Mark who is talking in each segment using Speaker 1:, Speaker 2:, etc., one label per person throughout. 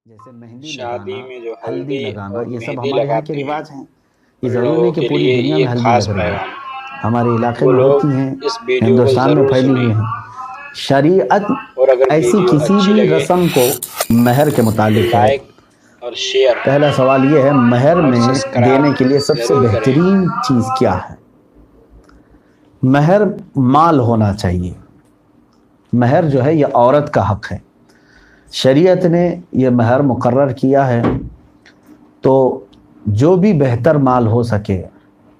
Speaker 1: جیسے مہندی
Speaker 2: شادی
Speaker 1: لگانا،
Speaker 2: میں جو
Speaker 1: ہلدی
Speaker 2: ہلدی
Speaker 1: لگانا،
Speaker 2: اور
Speaker 1: یہ سب
Speaker 2: مہندی
Speaker 1: ہمارے یہاں کے
Speaker 2: لگاتے ہیں
Speaker 1: رواج ہیں۔ یہ
Speaker 2: ان
Speaker 1: ضروری
Speaker 2: لوگوں
Speaker 1: نہیں کہ
Speaker 2: کے
Speaker 1: پوری
Speaker 2: لیے
Speaker 1: دنیا
Speaker 2: یہ
Speaker 1: میں ہلدی
Speaker 2: خاص
Speaker 1: لگ رہی ہے،
Speaker 2: پیغام
Speaker 1: ہمارے علاقے
Speaker 2: وہ
Speaker 1: میں
Speaker 2: لوگ
Speaker 1: ہوتی ہیں،
Speaker 2: اس ویڈیو کو
Speaker 1: ہندوستان میں
Speaker 2: ضرور
Speaker 1: پھیلی
Speaker 2: سنیں،
Speaker 1: ہوئی ہیں۔ شریعت
Speaker 2: اور اگر
Speaker 1: ایسی
Speaker 2: ویڈیو
Speaker 1: کسی
Speaker 2: اچھی
Speaker 1: بھی
Speaker 2: لگے
Speaker 1: رسم کو مہر کے
Speaker 2: تو
Speaker 1: متعلق ہے۔
Speaker 2: لائک اور شیئر
Speaker 1: پہلا سوال یہ ہے، مہر
Speaker 2: اور
Speaker 1: میں دینے کے
Speaker 2: سبسکرائب
Speaker 1: لیے سب سے
Speaker 2: ضرور کریں۔
Speaker 1: بہترین چیز کیا ہے؟ مہر مال ہونا چاہیے۔ مہر جو ہے یہ عورت کا حق ہے، شریعت نے یہ مہر مقرر کیا ہے، تو جو بھی بہتر مال ہو سکے،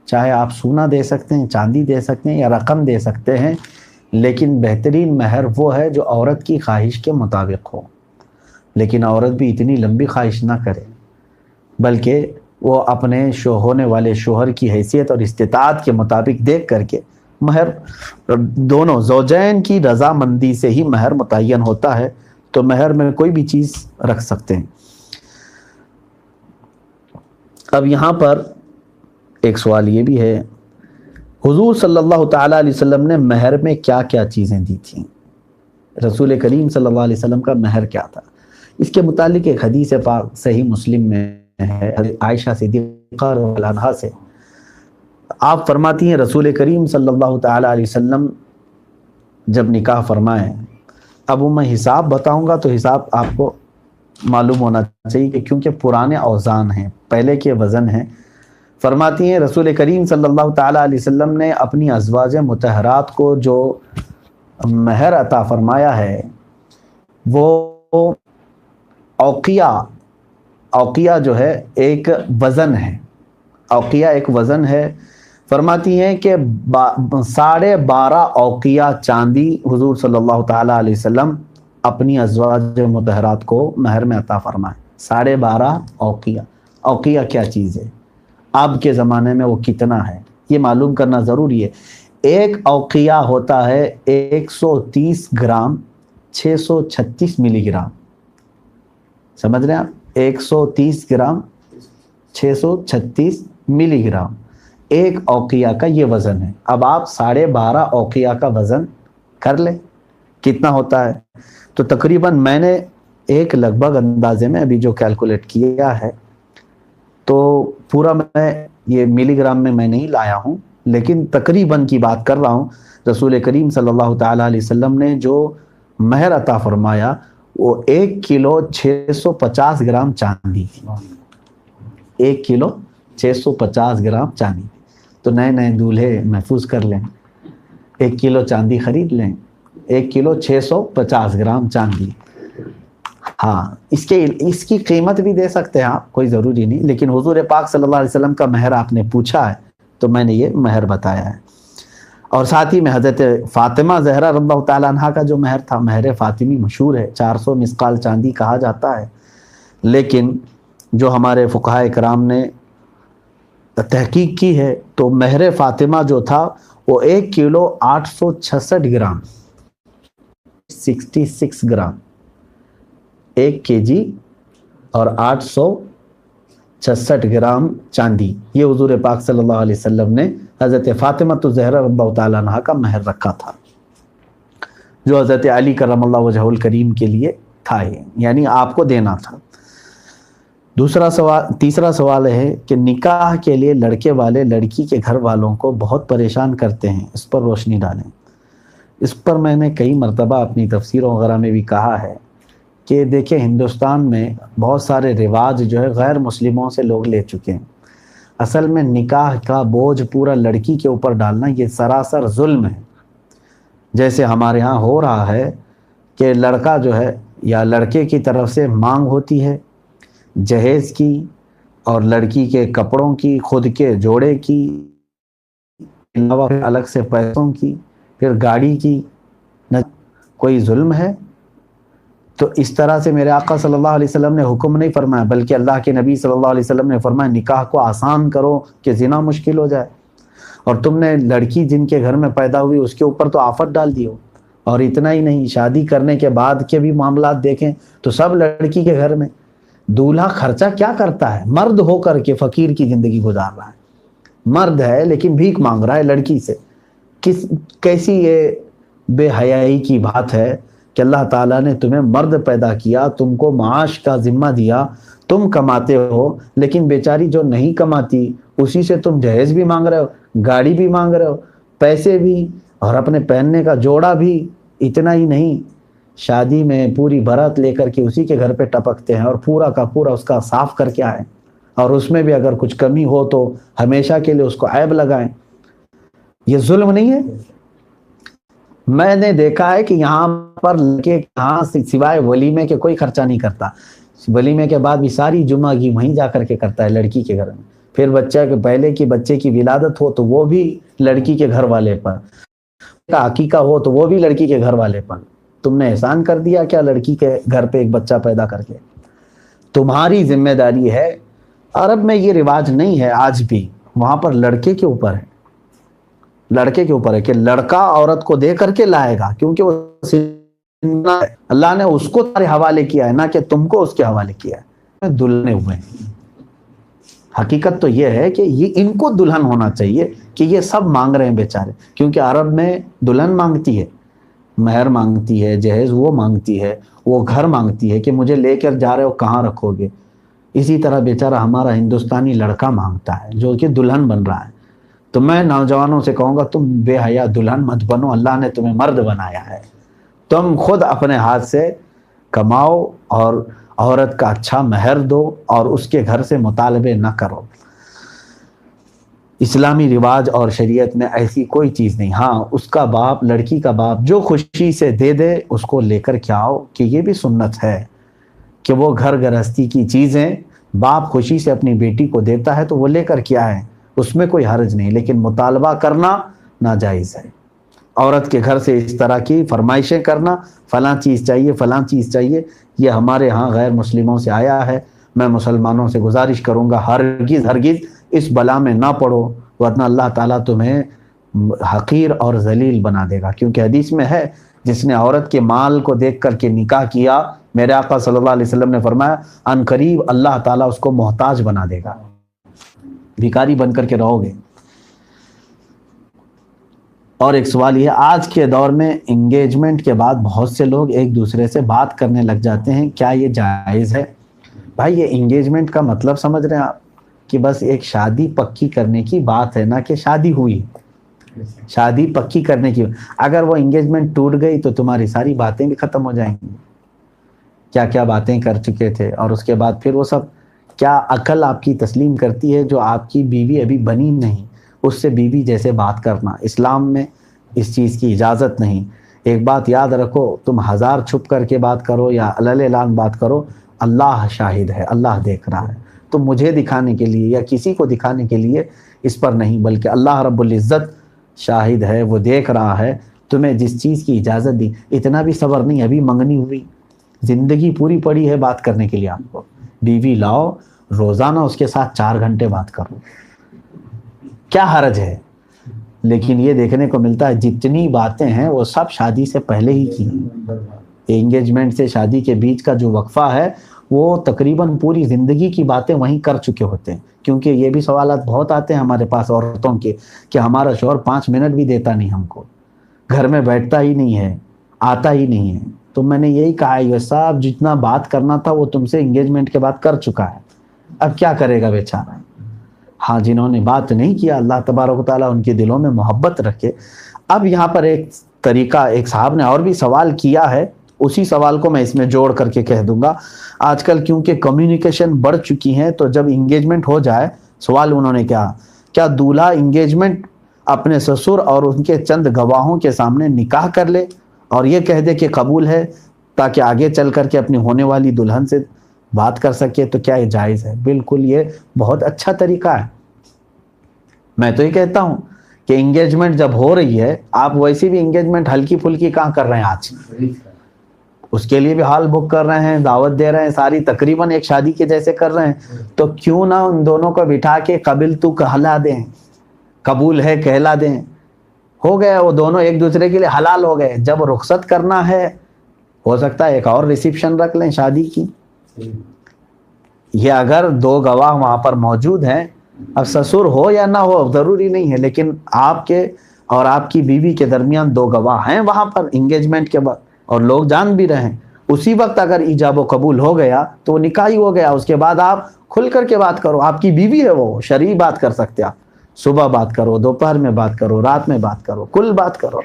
Speaker 1: چاہے آپ سونا دے سکتے ہیں، چاندی دے سکتے ہیں یا رقم دے سکتے ہیں، لیکن بہترین مہر وہ ہے جو عورت کی خواہش کے مطابق ہو۔ لیکن عورت بھی اتنی لمبی خواہش نہ کرے، بلکہ وہ اپنے ہونے والے شوہر کی حیثیت اور استطاعت کے مطابق دیکھ کر کے مہر، دونوں زوجین کی رضامندی سے ہی مہر متعین ہوتا ہے، تو مہر میں کوئی بھی چیز رکھ سکتے ہیں۔ اب یہاں پر ایک سوال یہ بھی ہے، حضور صلی اللہ تعالیٰ علیہ وسلم نے مہر میں کیا کیا چیزیں دی تھیں؟ رسول کریم صلی اللہ علیہ وسلم کا مہر کیا تھا؟ اس کے متعلق ایک حدیث پاک صحیح مسلم میں ہے، عائشہ صدیقہ رضی اللہ عنہا سے۔ آپ فرماتی ہیں رسول کریم صلی اللہ تعالیٰ علیہ وسلم جب نکاح فرمائیں، اب وہ میں حساب بتاؤں گا تو حساب آپ کو معلوم ہونا چاہیے کہ کیونکہ پرانے اوزان ہیں، پہلے کے وزن ہیں۔ فرماتی ہیں رسول کریم صلی اللہ تعالیٰ علیہ وسلم نے اپنی ازواج مطہرات کو جو مہر عطا فرمایا ہے وہ اوقیہ جو ہے ایک وزن ہے، اوقیہ ایک وزن ہے۔ فرماتی ہیں کہ 12.5 اوقیہ چاندی حضور صلی اللہ تعالیٰ علیہ وسلم اپنی ازواج مطہرات کو مہر میں عطا فرمائے۔ 12.5 اوقیہ، اوقیہ کیا چیز ہے، اب کے زمانے میں وہ کتنا ہے یہ معلوم کرنا ضروری ہے۔ ایک اوقیہ ہوتا ہے 130 گرام 636 ملی گرام، سمجھ رہے ہیں آپ؟ 130 گرام 636 ملی گرام ایک اوقیہ کا یہ وزن ہے۔ اب آپ 12.5 اوقیہ کا وزن کر لیں کتنا ہوتا ہے، تو تقریباً میں نے ایک لگ بھگ اندازے میں ابھی جو کیلکولیٹ کیا ہے، تو پورا میں یہ ملی گرام میں نہیں لایا ہوں، لیکن تقریباً کی بات کر رہا ہوں۔ رسول کریم صلی اللہ تعالیٰ علیہ وسلم نے جو مہر عطا فرمایا وہ 1 کلو 650 گرام چاندی تھی، 1 کلو 650 گرام چاندی۔ تو نئے نئے دولہے محفوظ کر لیں، 1 کلو چاندی خرید لیں، 1 کلو 650 گرام چاندی۔ ہاں، اس کی قیمت بھی دے سکتے ہیں آپ، کوئی ضروری نہیں، لیکن حضور پاک صلی اللہ علیہ وسلم کا مہر آپ نے پوچھا ہے تو میں نے یہ مہر بتایا ہے۔ اور ساتھ ہی میں حضرت فاطمہ زہرا رضی اللہ تعالیٰ عنہ کا جو مہر تھا، مہر فاطمی مشہور ہے، 400 مسقال چاندی کہا جاتا ہے، لیکن جو ہمارے فقہاء کرام نے تحقیق کی ہے تو مہر فاطمہ جو تھا وہ 1 کلو 866 گرام 66 گرام 1 kg اور 866 گرام چاندی، یہ حضور پاک صلی اللہ علیہ وسلم نے حضرت فاطمہ زہرا رضی اللہ تعالیٰ عنہ کا مہر رکھا تھا، جو حضرت علی کرم اللہ وجہہ الکریم کے لیے تھا، یعنی آپ کو دینا تھا۔ تیسرا سوال ہے کہ نکاح کے لیے لڑکے والے لڑکی کے گھر والوں کو بہت پریشان کرتے ہیں، اس پر روشنی ڈالیں۔ اس پر میں نے کئی مرتبہ اپنی تفسیروں وغیرہ میں بھی کہا ہے کہ دیکھیں ہندوستان میں بہت سارے رواج جو ہے غیر مسلموں سے لوگ لے چکے ہیں۔ اصل میں نکاح کا بوجھ پورا لڑکی کے اوپر ڈالنا یہ سراسر ظلم ہے۔ جیسے ہمارے ہاں ہو رہا ہے کہ لڑکا جو ہے یا لڑکے کی طرف سے مانگ ہوتی ہے جہیز کی، اور لڑکی کے کپڑوں کی، خود کے جوڑے کی، علاوہ الگ سے پیسوں کی، پھر گاڑی کی۔ کوئی ظلم ہے؟ تو اس طرح سے میرے آقا صلی اللہ علیہ وسلم نے حکم نہیں فرمایا، بلکہ اللہ کے نبی صلی اللہ علیہ وسلم نے فرمایا نکاح کو آسان کرو کہ زنا مشکل ہو جائے۔ اور تم نے لڑکی جن کے گھر میں پیدا ہوئی اس کے اوپر تو آفت ڈال دی ہو۔ اور اتنا ہی نہیں، شادی کرنے کے بعد کے بھی معاملات دیکھیں تو سب لڑکی کے گھر میں، دولہا خرچہ کیا کرتا ہے، مرد ہو کر کے فقیر کی زندگی گزار رہا ہے، مرد ہے لیکن بھیک مانگ رہا ہے لڑکی سے۔ کیسی یہ بے حیائی کی بات ہے کہ اللہ تعالیٰ نے تمہیں مرد پیدا کیا، تم کو معاش کا ذمہ دیا، تم کماتے ہو، لیکن بیچاری جو نہیں کماتی اسی سے تم جہیز بھی مانگ رہے ہو، گاڑی بھی مانگ رہے ہو، پیسے بھی، اور اپنے پہننے کا جوڑا بھی۔ اتنا ہی نہیں، شادی میں پوری بارات لے کر کے اسی کے گھر پہ ٹپکتے ہیں اور پورا کا پورا اس کا صاف کر کے آئیں، اور اس میں بھی اگر کچھ کمی ہو تو ہمیشہ کے لیے اس کو عیب لگائیں۔ یہ ظلم نہیں ہے؟ میں نے دیکھا ہے کہ یہاں پر لڑکے یہاں سے سوائے ولیمے کے کوئی خرچہ نہیں کرتا، ولیمے کے بعد بھی ساری جمعہ کی وہیں جا کر کے کرتا ہے لڑکی کے گھر میں، پھر بچہ کے پہلے کی بچے کی ولادت ہو تو وہ بھی لڑکی کے گھر والے پر، عقیقہ ہو تو وہ بھی لڑکی کے گھر والے پر۔ تم نے احسان کر دیا کیا لڑکی کے گھر پہ ایک بچہ پیدا کر کے؟ تمہاری ذمہ داری ہے۔ عرب میں یہ رواج نہیں ہے آج بھی، وہاں پر لڑکے کے اوپر ہے، لڑکے کے اوپر ہے کہ لڑکا عورت کو دے کر کے لائے گا، کیونکہ وہ اللہ نے اس کو تمہارے حوالے کیا ہے، نہ کہ تم کو اس کے حوالے کیا ہے۔ دلہنے ہوئے ہیں، حقیقت تو یہ ہے کہ یہ ان کو دلہن ہونا چاہیے کہ یہ سب مانگ رہے ہیں بیچارے، کیونکہ عرب میں دلہن مانگتی ہے، مہر مانگتی ہے، جہیز وہ مانگتی ہے، وہ گھر مانگتی ہے کہ مجھے لے کر جا رہے ہو کہاں رکھو گے۔ اسی طرح بیچارہ ہمارا ہندوستانی لڑکا مانگتا ہے جو کہ دلہن بن رہا ہے۔ تو میں نوجوانوں سے کہوں گا تم بے حیا دلہن مت بنو، اللہ نے تمہیں مرد بنایا ہے، تم خود اپنے ہاتھ سے کماؤ اور عورت کا اچھا مہر دو اور اس کے گھر سے مطالبے نہ کرو۔ اسلامی رواج اور شریعت میں ایسی کوئی چیز نہیں۔ ہاں اس کا باپ، لڑکی کا باپ جو خوشی سے دے دے اس کو لے کر کے آؤ، کہ یہ بھی سنت ہے کہ وہ گھر گرہستی کی چیزیں باپ خوشی سے اپنی بیٹی کو دیتا ہے تو وہ لے کر کے آئے، اس میں کوئی حرج نہیں، لیکن مطالبہ کرنا ناجائز ہے۔ عورت کے گھر سے اس طرح کی فرمائشیں کرنا، فلاں چیز چاہیے فلاں چیز چاہیے، یہ ہمارے ہاں غیر مسلموں سے آیا ہے۔ میں مسلمانوں سے گزارش کروں گا ہرگز ہرگز اس بلا میں نہ پڑو، ورنہ اللہ تعالیٰ تمہیں حقیر اور ذلیل بنا دے گا، کیونکہ حدیث میں ہے جس نے عورت کے مال کو دیکھ کر کے نکاح کیا، میرے آقا صلی اللہ علیہ وسلم نے فرمایا ان قریب اللہ تعالیٰ اس کو محتاج بنا دے گا، بھکاری بن کر کے رہو گے۔ اور ایک سوال یہ، آج کے دور میں انگیجمنٹ کے بعد بہت سے لوگ ایک دوسرے سے بات کرنے لگ جاتے ہیں، کیا یہ جائز ہے؟ بھائی یہ انگیجمنٹ کا مطلب سمجھ رہے ہیں آپ کہ بس ایک شادی پکی کرنے کی بات ہے، نہ کہ شادی ہوئی، شادی پکی کرنے کی۔ اگر وہ انگیجمنٹ ٹوٹ گئی تو تمہاری ساری باتیں بھی ختم ہو جائیں گی، کیا کیا باتیں کر چکے تھے، اور اس کے بعد پھر وہ سب کیا عقل آپ کی تسلیم کرتی ہے جو آپ کی بیوی ابھی بنی نہیں، اس سے بیوی جیسے بات کرنا، اسلام میں اس چیز کی اجازت نہیں۔ ایک بات یاد رکھو، تم ہزار چھپ کر کے بات کرو یا علل اعلان بات کرو، اللہ شاہد ہے، اللہ دیکھ رہا ہے۔ تو مجھے دکھانے کے لیے یا کسی کو دکھانے کے لیے اس پر نہیں، بلکہ اللہ رب العزت شاہد ہے، وہ دیکھ رہا ہے تمہیں جس چیز کی اجازت دی۔ اتنا بھی صبر نہیں، ابھی منگنی ہوئی، زندگی پوری پڑی ہے بات کرنے کے لیے آپ کو۔ بیوی لاؤ، روزانہ اس کے ساتھ 4 گھنٹے بات کرو، کیا حرج ہے؟ لیکن یہ دیکھنے کو ملتا ہے جتنی باتیں ہیں وہ سب شادی سے پہلے ہی کی، انگیجمنٹ سے شادی کے بیچ کا جو وقفہ ہے وہ تقریباً پوری زندگی کی باتیں وہیں کر چکے ہوتے ہیں۔ کیونکہ یہ بھی سوالات بہت آتے ہیں ہمارے پاس عورتوں کے کہ ہمارا شوہر 5 منٹ بھی دیتا نہیں ہم کو، گھر میں بیٹھتا ہی نہیں ہے، آتا ہی نہیں ہے۔ تو میں نے یہی کہا ہے یہ صاحب جتنا بات کرنا تھا وہ تم سے انگیجمنٹ کے بعد کر چکا ہے، اب کیا کرے گا بیچارہ۔ ہاں جنہوں نے بات نہیں کیا اللہ تبارک و تعالیٰ ان کے دلوں میں محبت رکھے۔ اب یہاں پر ایک طریقہ، ایک صاحب نے اور بھی سوال کیا ہے، اسی سوال کو میں اس میں جوڑ کر کے کہہ دوں گا۔ آج کل کیونکہ کمیونیکیشن بڑھ چکی ہیں تو جب انگیجمنٹ ہو جائے، سوال انہوں نے کیا دولہا انگیجمنٹ اپنے سسر اور ان کے چند گواہوں کے سامنے نکاح کر لے اور یہ کہہ دے کہ قبول ہے تاکہ آگے چل کر کے اپنی ہونے والی دلہن سے بات کر سکے، تو کیا یہ جائز ہے؟ بالکل یہ بہت اچھا طریقہ ہے۔ میں تو یہ کہتا ہوں کہ انگیجمنٹ جب ہو رہی ہے، آپ ویسی بھی انگیجمنٹ ہلکی پھلکی کہاں کر رہے ہیں آج، اس کے لیے بھی ہال بک کر رہے ہیں، دعوت دے رہے ہیں، ساری تقریباً ایک شادی کے جیسے کر رہے ہیں، تو کیوں نہ ان دونوں کو بٹھا کے قبل تو کہلا دیں، قبول ہے کہلا دیں، ہو گیا، وہ دونوں ایک دوسرے کے لیے حلال ہو گئے۔ جب رخصت کرنا ہے ہو سکتا ہے ایک اور ریسیپشن رکھ لیں شادی کی۔ یہ اگر 2 گواہ وہاں پر موجود ہیں، اب سسر ہو یا نہ ہو ضروری نہیں ہے، لیکن آپ کے اور آپ کی بیوی کے درمیان 2 گواہ ہیں وہاں پر انگیجمنٹ کے بعد، اور لوگ جان بھی رہے ہیں، اسی وقت اگر ایجاب و قبول ہو گیا تو وہ نکاح ہی ہو گیا. اس کے بعد آپ کھل کر کے بات کرو، آپ کی بیوی ہے، وہ شرعی بات کر سکتے آپ، صبح بات کرو، دوپہر میں بات کرو، رات میں بات کرو، کل بات کرو.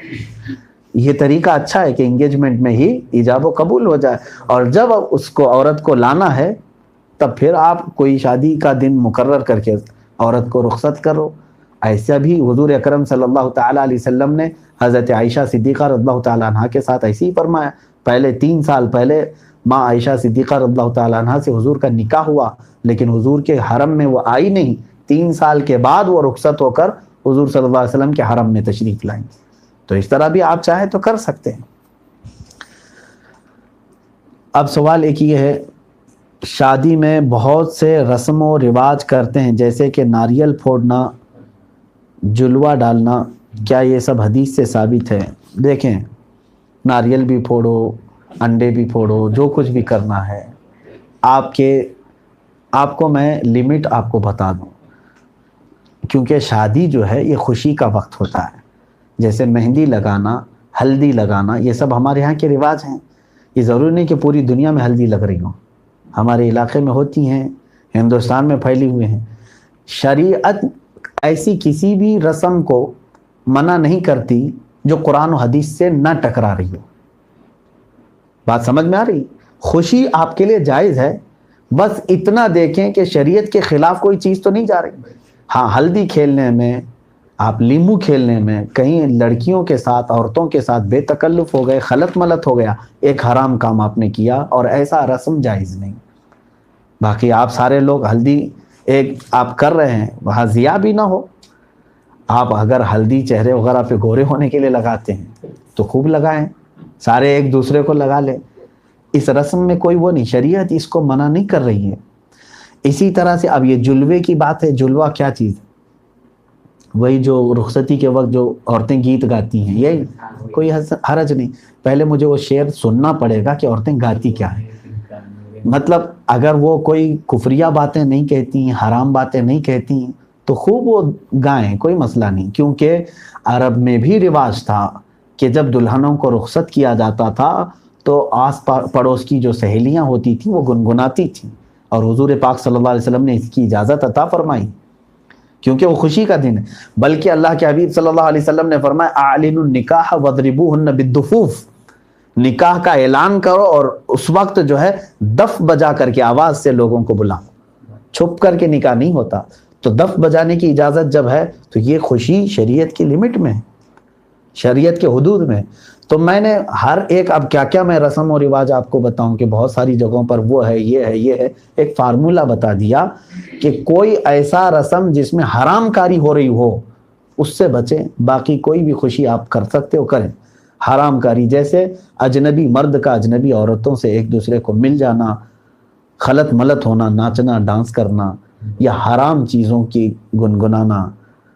Speaker 1: یہ طریقہ اچھا ہے کہ انگیجمنٹ میں ہی ایجاب و قبول ہو جائے. اور جب اس کو عورت کو لانا ہے تب پھر آپ کوئی شادی کا دن مقرر کر کے عورت کو رخصت کرو. ایسا بھی حضور اکرم صلی اللہ تعالیٰ علیہ وسلم نے حضرت عائشہ صدیقہ رضی اللہ تعالیٰ عنہ کے ساتھ ایسے ہی فرمایا. پہلے 3 سال پہلے ماں عائشہ صدیقہ رضی اللہ تعالیٰ عنہ سے حضور کا نکاح ہوا، لیکن حضور کے حرم میں وہ آئی نہیں. 3 سال کے بعد وہ رخصت ہو کر حضور صلی اللہ علیہ وسلم کے حرم میں تشریف لائیں. تو اس طرح بھی آپ چاہیں تو کر سکتے ہیں. اب سوال ایک یہ ہے، شادی میں بہت سے رسم و رواج کرتے ہیں جیسے کہ ناریل پھوڑنا، جلوہ ڈالنا، کیا یہ سب حدیث سے ثابت ہے؟ دیکھیں، ناریل بھی پھوڑو، انڈے بھی پھوڑو، جو کچھ بھی کرنا ہے آپ کو میں لمٹ آپ کو بتا دوں، کیونکہ شادی جو ہے یہ خوشی کا وقت ہوتا ہے. جیسے مہندی لگانا، ہلدی لگانا، یہ سب ہمارے یہاں کے رواج ہیں. یہ ضروری نہیں کہ پوری دنیا میں ہلدی لگ رہی ہوں، ہمارے علاقے میں ہوتی ہیں، ہندوستان میں پھیلی ہوئے ہیں. شریعت ایسی کسی بھی رسم کو منع نہیں کرتی جو قرآن و حدیث سے نہ ٹکرا رہی ہو. بات سمجھ میں آ رہی؟ خوشی آپ کے لیے جائز ہے، بس اتنا دیکھیں کہ شریعت کے خلاف کوئی چیز تو نہیں جا رہی. ہاں، ہلدی کھیلنے میں، آپ لیمو کھیلنے میں، کہیں لڑکیوں کے ساتھ، عورتوں کے ساتھ بے تکلف ہو گئے، خلط ملط ہو گیا، ایک حرام کام آپ نے کیا، اور ایسا رسم جائز نہیں. باقی آپ سارے لوگ ہلدی ایک آپ کر رہے ہیں، وہاں ضیاء بھی نہ ہو. آپ اگر ہلدی چہرے وغیرہ پہ گورے ہونے کے لیے لگاتے ہیں تو خوب لگائیں، سارے ایک دوسرے کو لگا لیں. اس رسم میں کوئی وہ نہیں، شریعت اس کو منع نہیں کر رہی ہے. اسی طرح سے اب یہ جلوے کی بات ہے، جلوہ کیا چیز؟ وہی جو رخصتی کے وقت جو عورتیں گیت گاتی ہیں، یہی کوئی حرج نہیں. پہلے مجھے وہ شعر سننا پڑے گا کہ عورتیں گاتی کیا ہیں. مطلب اگر وہ کوئی کفریہ باتیں نہیں کہتی، حرام باتیں نہیں کہتی تو خوب وہ گائیں، کوئی مسئلہ نہیں. کیونکہ عرب میں بھی رواج تھا کہ جب دلہنوں کو رخصت کیا جاتا تھا تو آس پڑوس کی جو سہیلیاں ہوتی تھیں وہ گنگناتی تھیں، اور حضور پاک صلی اللہ علیہ وسلم نے اس کی اجازت عطا فرمائی کیونکہ وہ خوشی کا دن ہے. بلکہ اللہ کے حبیب صلی اللہ علیہ وسلم نے فرمایا اعلنوا النکاح واضربوهن بالدفوف، نکاح کا اعلان کرو اور اس وقت جو ہے دف بجا کر کے آواز سے لوگوں کو بلاؤ. چھپ کر کے نکاح نہیں ہوتا. تو دف بجانے کی اجازت جب ہے تو یہ خوشی شریعت کی لمٹ میں ہے، شریعت کے حدود میں. تو میں نے ہر ایک، اب کیا کیا میں رسم و رواج آپ کو بتاؤں کہ بہت ساری جگہوں پر وہ ہے، یہ ہے، یہ ہے. ایک فارمولہ بتا دیا کہ کوئی ایسا رسم جس میں حرام کاری ہو رہی ہو اس سے بچیں. باقی کوئی بھی خوشی آپ کر سکتے ہو کریں. حرام کاری جیسے اجنبی مرد کا اجنبی عورتوں سے ایک دوسرے کو مل جانا، خلط ملط ہونا، ناچنا، ڈانس کرنا، یا حرام چیزوں کی گنگنانا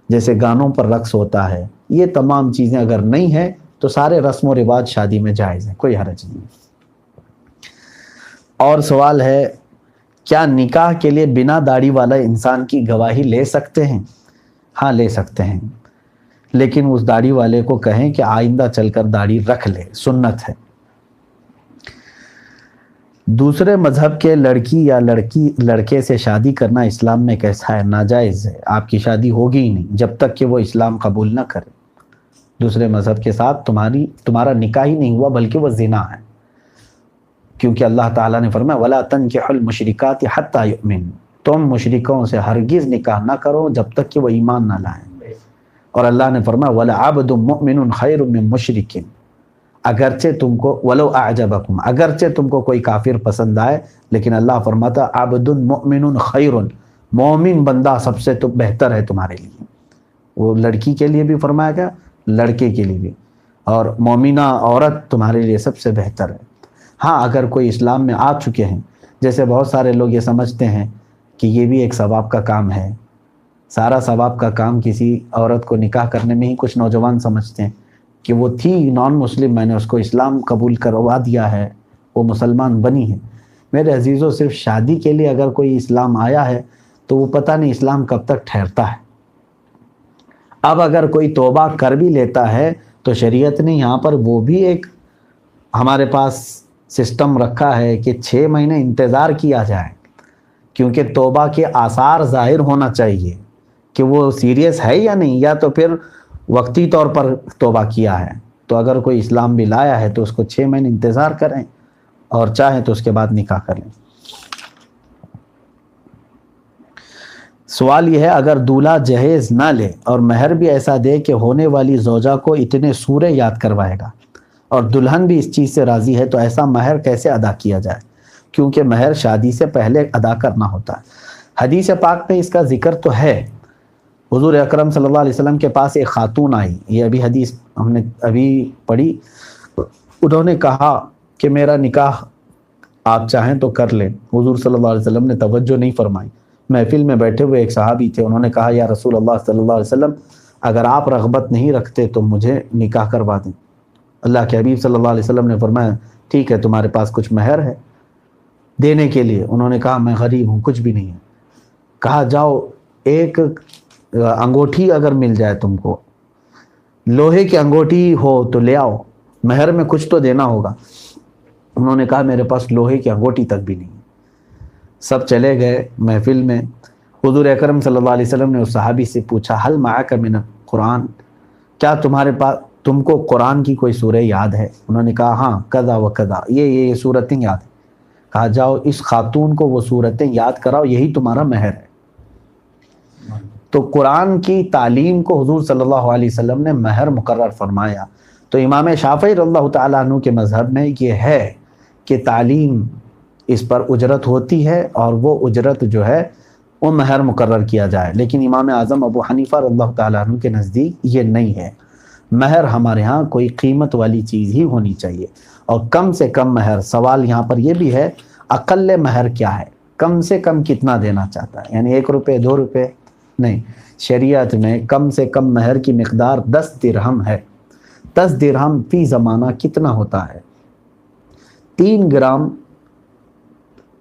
Speaker 1: جیسے گانوں پر رقص ہوتا ہے، یہ تمام چیزیں اگر نہیں ہیں تو سارے رسم و رواج شادی میں جائز ہیں، کوئی حرج نہیں. اور سوال ہے، کیا نکاح کے لیے بنا داڑھی والا انسان کی گواہی لے سکتے ہیں؟ ہاں لے سکتے ہیں، لیکن اس داڑھی والے کو کہیں کہ آئندہ چل کر داڑھی رکھ لے، سنت ہے. دوسرے مذہب کے لڑکی یا لڑکے سے شادی کرنا اسلام میں کیسا ہے؟ ناجائز ہے. آپ کی شادی ہوگی ہی نہیں جب تک کہ وہ اسلام قبول نہ کرے. دوسرے مذہب کے ساتھ تمہارا نکاح ہی نہیں ہوا بلکہ وہ زنا ہے. کیونکہ اللہ تعالیٰ نے فرمایا وَلَا تَنْكِحُوا الْمُشْرِكَاتِ حَتَّى يُؤْمِنْ، تم مشرکوں سے ہرگز نکاح نہ کرو جب تک کہ وہ ایمان نہ لائیں. اور اللہ نے فرمایا وَلَعَبْدٌ مُؤْمِنٌ خَيْرٌ مِّن مُشْرِكٍ، اگرچہ تم کو وَلَوْ أَعْجَبَكُمْ، اگرچہ تم کو کوئی کافر پسند آئے، لیکن اللہ فرماتا عَبْدٌ مُؤْمِنٌ خَيْرٌ، مومن بندہ سب سے تو بہتر ہے تمہارے لیے. وہ لڑکی کے لیے بھی فرمایا گیا، لڑکے کے لیے بھی، اور مومنہ عورت تمہارے لیے سب سے بہتر ہے. ہاں اگر کوئی اسلام میں آ چکے ہیں، جیسے بہت سارے لوگ یہ سمجھتے ہیں کہ یہ بھی ایک ثواب کا کام ہے، سارا ثواب کا کام کسی عورت کو نکاح کرنے میں ہی کچھ نوجوان سمجھتے ہیں کہ وہ تھی نان مسلم، میں نے اس کو اسلام قبول کروا دیا ہے، وہ مسلمان بنی ہے. میرے عزیزوں، صرف شادی کے لیے اگر کوئی اسلام آیا ہے تو وہ پتہ نہیں اسلام کب تک ٹھہرتا ہے. اب اگر کوئی توبہ کر بھی لیتا ہے تو شریعت نے یہاں پر وہ بھی ایک ہمارے پاس سسٹم رکھا ہے کہ 6 مہینے انتظار کیا جائے، کیونکہ توبہ کے آثار ظاہر ہونا چاہیے کہ وہ سیریس ہے یا نہیں، یا تو پھر وقتی طور پر توبہ کیا ہے۔ تو اگر کوئی اسلام بھی لایا ہے تو اس کو 6 مہینے انتظار کریں، اور چاہیں تو اس کے بعد نکاح کر لیں۔ سوال یہ ہے، اگر دولہا جہیز نہ لے اور مہر بھی ایسا دے کہ ہونے والی زوجہ کو اتنے سورے یاد کروائے گا اور دلہن بھی اس چیز سے راضی ہے، تو ایسا مہر کیسے ادا کیا جائے؟ کیونکہ مہر شادی سے پہلے ادا کرنا ہوتا ہے۔ حدیث پاک میں اس کا ذکر تو ہے۔ حضور اکرم صلی اللہ علیہ وسلم کے پاس ایک خاتون آئی، یہ ابھی حدیث ہم نے ابھی پڑھی، انہوں نے کہا کہ میرا نکاح آپ چاہیں تو کر لیں۔ حضور صلی اللہ علیہ وسلم نے توجہ نہیں فرمائی۔ محفل میں بیٹھے ہوئے ایک صحابی تھے، انہوں نے کہا یا رسول اللہ صلی اللہ علیہ وسلم، اگر آپ رغبت نہیں رکھتے تو مجھے نکاح کروا دیں۔ اللہ کے حبیب صلی اللہ علیہ وسلم نے فرمایا ٹھیک ہے، تمہارے پاس کچھ مہر ہے دینے کے لیے؟ انہوں نے کہا میں غریب ہوں، کچھ بھی نہیں ہے۔ کہا جاؤ ایک انگوٹھی اگر مل جائے تم کو، لوہے کی انگوٹھی ہو تو لے آؤ، مہر میں کچھ تو دینا ہوگا۔ انہوں نے کہا میرے پاس لوہے کی انگوٹھی تک بھی نہیں۔ سب چلے گئے محفل میں۔ حضور اکرم صلی اللہ علیہ وسلم نے اس صحابی سے پوچھا حل معک من القرآن، کیا تمہارے پاس تم کو قرآن کی کوئی سورہ یاد ہے؟ انہوں نے کہا ہاں کذا و کذا، یہ سورتیں یاد ہیں۔ کہا جاؤ اس خاتون کو وہ سورتیں یاد کراؤ، یہی تمہارا مہر ہے۔ تو قرآن کی تعلیم کو حضور صلی اللہ علیہ وسلم نے مہر مقرر فرمایا۔ تو امام شافعی رضی اللہ تعالیٰ عنہ کے مذہب میں یہ ہے کہ تعلیم اس پر اجرت ہوتی ہے، اور وہ اجرت جو ہے وہ مہر مقرر کیا جائے۔ لیکن امام اعظم ابو حنیفہ رضی اللہ تعالیٰ عنہ کے نزدیک یہ نہیں ہے۔ مہر ہمارے ہاں کوئی قیمت والی چیز ہی ہونی چاہیے، اور کم سے کم مہر، سوال یہاں پر یہ بھی ہے اقل مہر کیا ہے، کم سے کم کتنا دینا چاہتا ہے، یعنی 1 روپے 2 روپے نہیں۔ شریعت میں کم سے کم مہر کی مقدار 10 درہم ہے۔ 10 درہم فی زمانہ کتنا ہوتا ہے؟ 3 گرام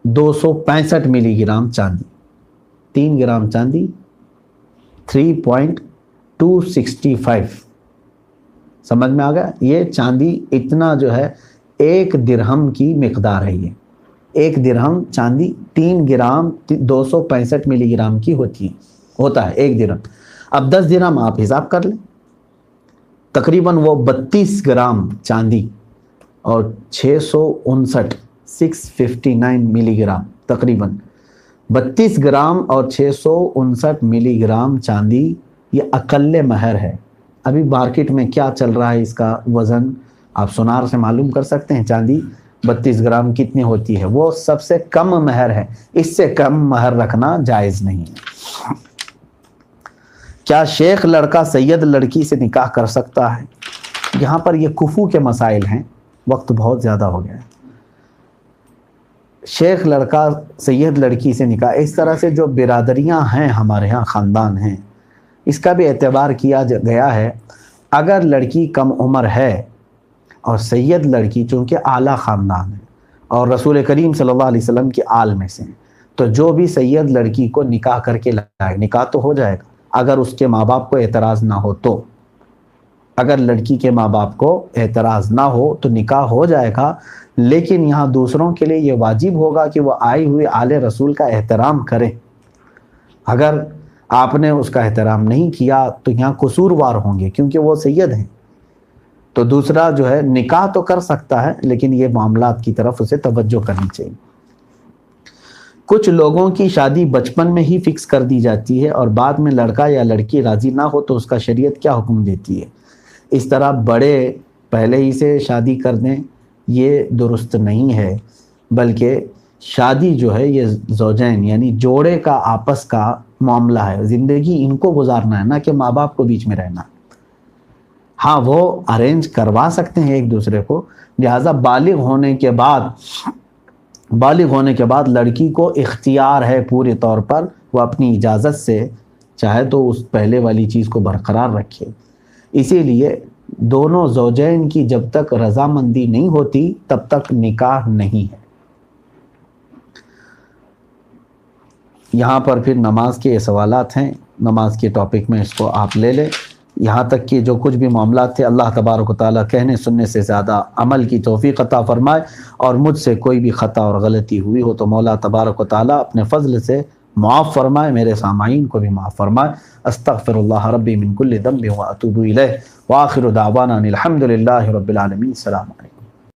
Speaker 1: 265 ملی گرام چاندی۔ 3 گرام چاندی 3.265، سمجھ میں آ گیا؟ یہ چاندی اتنا جو ہے 1 درہم کی مقدار ہے۔ یہ 1 درہم چاندی 3 گرام 265 ملی گرام کی ہوتا ہے 1 درہم۔ اب 10 درہم آپ حساب کر لیں، تقریباً وہ 32 گرام چاندی اور 659 ملی گرام، تقریباً 32 گرام اور 659 ملی گرام چاندی، یہ اقل مہر ہے۔ ابھی مارکیٹ میں کیا چل رہا ہے اس کا وزن آپ سونار سے معلوم کر سکتے ہیں۔ چاندی 32 گرام کتنی ہوتی ہے، وہ سب سے کم مہر ہے۔ اس سے کم مہر رکھنا جائز نہیں ہے۔ کیا شیخ لڑکا سید لڑکی سے نکاح کر سکتا ہے؟ یہاں پر یہ کفو کے مسائل ہیں، وقت بہت زیادہ ہو گیا ہے۔ شیخ لڑکا سید لڑکی سے نکاح، اس طرح سے جو برادریاں ہیں ہمارے ہاں، خاندان ہیں، اس کا بھی اعتبار کیا گیا ہے۔ اگر لڑکی کم عمر ہے اور سید لڑکی چونکہ اعلیٰ خاندان ہے اور رسول کریم صلی اللہ علیہ وسلم کی آل میں سے ہیں، تو جو بھی سید لڑکی کو نکاح کر کے لائے، نکاح تو ہو جائے گا اگر اس کے ماں باپ کو اعتراض نہ ہو تو۔ اگر لڑکی کے ماں باپ کو اعتراض نہ ہو تو نکاح ہو جائے گا، لیکن یہاں دوسروں کے لیے یہ واجب ہوگا کہ وہ آئی ہوئی آل رسول کا احترام کریں۔ اگر آپ نے اس کا احترام نہیں کیا تو یہاں قصوروار ہوں گے، کیونکہ وہ سید ہیں۔ تو دوسرا جو ہے نکاح تو کر سکتا ہے، لیکن یہ معاملات کی طرف اسے توجہ کرنی چاہیے۔ کچھ لوگوں کی شادی بچپن میں ہی فکس کر دی جاتی ہے اور بعد میں لڑکا یا لڑکی راضی نہ ہو تو اس کا شریعت کیا حکم دیتی ہے؟ اس طرح بڑے پہلے ہی سے شادی کر دیں، یہ درست نہیں ہے، بلکہ شادی جو ہے یہ زوجین یعنی جوڑے کا آپس کا معاملہ ہے۔ زندگی ان کو گزارنا ہے، نہ کہ ماں باپ کو بیچ میں رہنا۔ ہاں وہ ارینج کروا سکتے ہیں ایک دوسرے کو، لہٰذا بالغ ہونے کے بعد لڑکی کو اختیار ہے پورے طور پر، وہ اپنی اجازت سے چاہے تو اس پہلے والی چیز کو برقرار رکھے۔ اسی لیے دونوں زوجین کی جب تک رضامندی نہیں ہوتی تب تک نکاح نہیں ہے۔ یہاں پر پھر نماز کے سوالات ہیں، نماز کے ٹاپک میں اس کو آپ لے لیں۔ یہاں تک کہ جو کچھ بھی معاملات تھے اللہ تبارک و تعالیٰ کہنے سننے سے زیادہ عمل کی توفیق عطا فرمائے، اور مجھ سے کوئی بھی خطا اور غلطی ہوئی ہو تو مولا تبارک و تعالیٰ اپنے فضل سے معاف فرمائے، میرے سامعین کو بھی معاف فرمائے۔ استغفر اللہ ربی من کل ذنب واتوب الیہ، وآخر دعوانا ان الحمد للہ رب العالمین۔ السلام علیکم۔